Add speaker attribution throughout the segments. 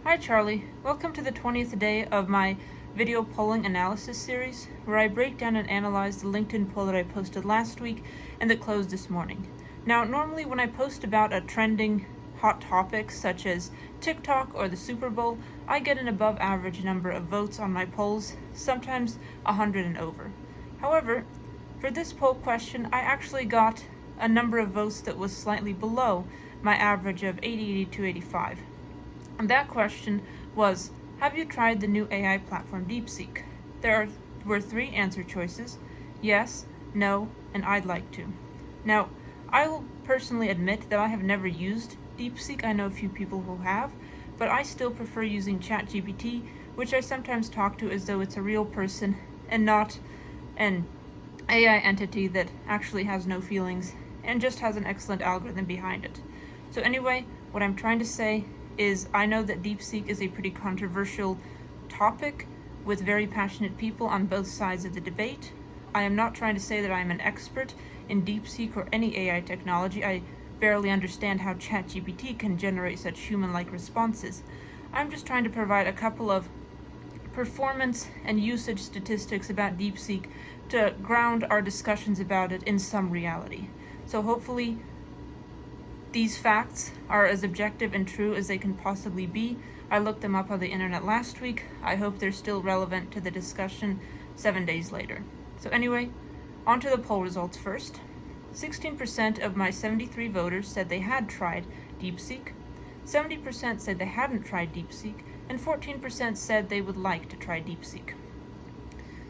Speaker 1: Hi Charlie, welcome to the 20th day of my video polling analysis series, where I break down and analyze the LinkedIn poll that I posted last week and that closed this morning. Now, normally when I post about a trending hot topic such as TikTok or the Super Bowl, I get an above average number of votes on my polls, sometimes 100 and over. However, for this poll question, I actually got a number of votes that was slightly below my average of 80 to 85. And that question was, have you tried the new AI platform DeepSeek? There were three answer choices: yes, no, and I'd like to. Now, I will personally admit that I have never used DeepSeek. I know a few people who have, but I still prefer using ChatGPT, which I sometimes talk to as though it's a real person and not an AI entity that actually has no feelings and just has an excellent algorithm behind it. So anyway, what I'm trying to say is I know that DeepSeek is a pretty controversial topic with very passionate people on both sides of the debate. I am not trying to say that I am an expert in DeepSeek or any AI technology. I barely understand how ChatGPT can generate such human-like responses. I'm just trying to provide a couple of performance and usage statistics about DeepSeek to ground our discussions about it in some reality. So hopefully these facts are as objective and true as they can possibly be. I looked them up on the internet last week. I hope they're still relevant to the discussion 7 days later. So anyway, on to the poll results first. 16% of my 73 voters said they had tried DeepSeek, 70% said they hadn't tried DeepSeek, and 14% said they would like to try DeepSeek.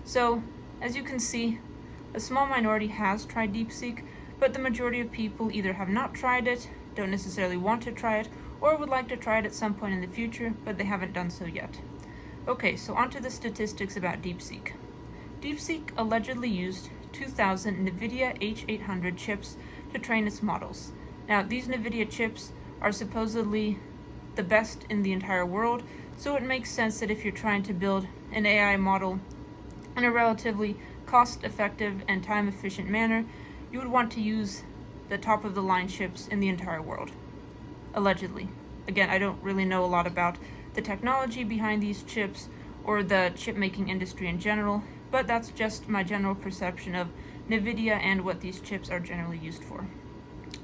Speaker 1: So, as you can see, a small minority has tried DeepSeek, but the majority of people either have not tried it, don't necessarily want to try it, or would like to try it at some point in the future, but they haven't done so yet. Okay, so on to the statistics about DeepSeek. DeepSeek allegedly used 2,000 NVIDIA H800 chips to train its models. Now, these NVIDIA chips are supposedly the best in the entire world, so it makes sense that if you're trying to build an AI model in a relatively cost-effective and time-efficient manner, you would want to use the top-of-the-line chips in the entire world, allegedly. Again, I don't really know a lot about the technology behind these chips or the chip-making industry in general, but that's just my general perception of NVIDIA and what these chips are generally used for.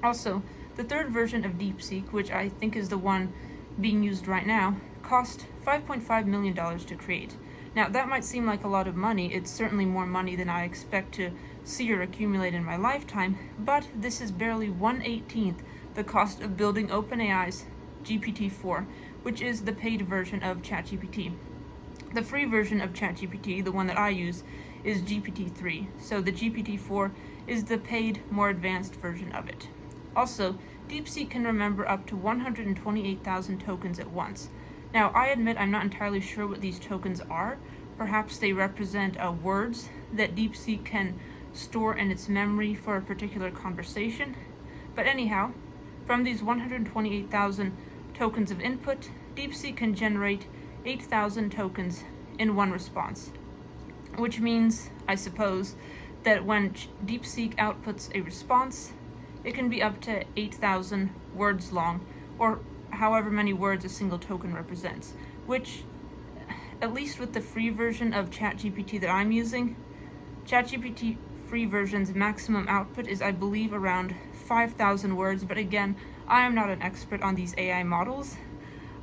Speaker 1: Also, the third version of DeepSeek, which I think is the one being used right now, cost $5.5 million to create. Now, that might seem like a lot of money. It's certainly more money than I expect to see or accumulate in my lifetime, but this is barely 1/18 the cost of building OpenAI's GPT-4, which is the paid version of ChatGPT. The free version of ChatGPT, the one that I use, is GPT-3, so the GPT-4 is the paid, more advanced version of it. Also, DeepSeek can remember up to 128,000 tokens at once. Now, I admit I'm not entirely sure what these tokens are. Perhaps they represent words that DeepSeek can store in its memory for a particular conversation. But anyhow, from these 128,000 tokens of input, DeepSeek can generate 8,000 tokens in one response, which means, I suppose, that when DeepSeek outputs a response, it can be up to 8,000 words long, or however many words a single token represents, which, at least with the free version of ChatGPT that I'm using, ChatGPT free version's maximum output is, I believe, around 5,000 words, but again, I am not an expert on these AI models.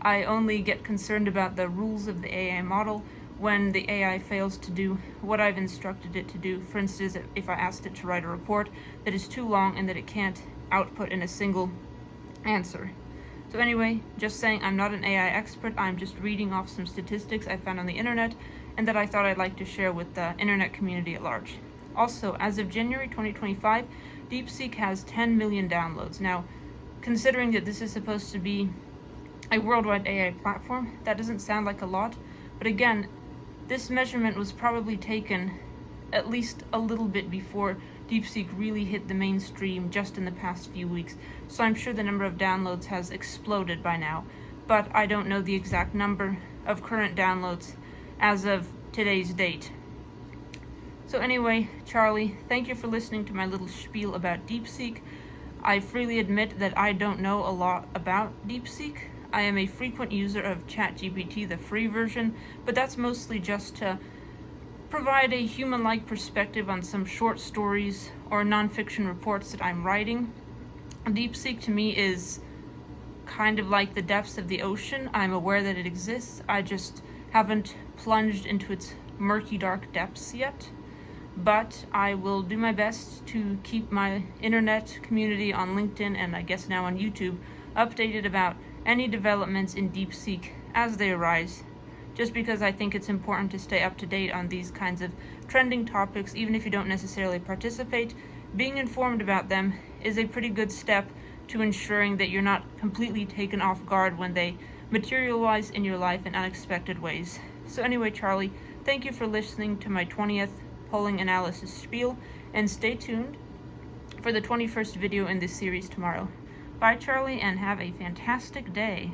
Speaker 1: I only get concerned about the rules of the AI model when the AI fails to do what I've instructed it to do. For instance, if I asked it to write a report that is too long and that it can't output in a single answer. So anyway, just saying I'm not an AI expert, I'm just reading off some statistics I found on the internet and that I thought I'd like to share with the internet community at large. Also, as of January 2025, DeepSeek has 10 million downloads. Now, considering that this is supposed to be a worldwide AI platform, that doesn't sound like a lot, but again, this measurement was probably taken at least a little bit before DeepSeek really hit the mainstream just in the past few weeks, so I'm sure the number of downloads has exploded by now, but I don't know the exact number of current downloads as of today's date. So anyway, Charlie, thank you for listening to my little spiel about DeepSeek. I freely admit that I don't know a lot about DeepSeek. I am a frequent user of ChatGPT, the free version, but that's mostly just to provide a human-like perspective on some short stories or nonfiction reports that I'm writing. DeepSeek to me is kind of like the depths of the ocean. I'm aware that it exists. I just haven't plunged into its murky, dark depths yet. But I will do my best to keep my internet community on LinkedIn and I guess now on YouTube updated about any developments in DeepSeek as they arise, just because I think it's important to stay up to date on these kinds of trending topics. Even if you don't necessarily participate, being informed about them is a pretty good step to ensuring that you're not completely taken off guard when they materialize in your life in unexpected ways. So anyway, Charlie, thank you for listening to my 20th polling analysis spiel, and stay tuned for the 21st video in this series tomorrow. Bye, Charlie, and have a fantastic day.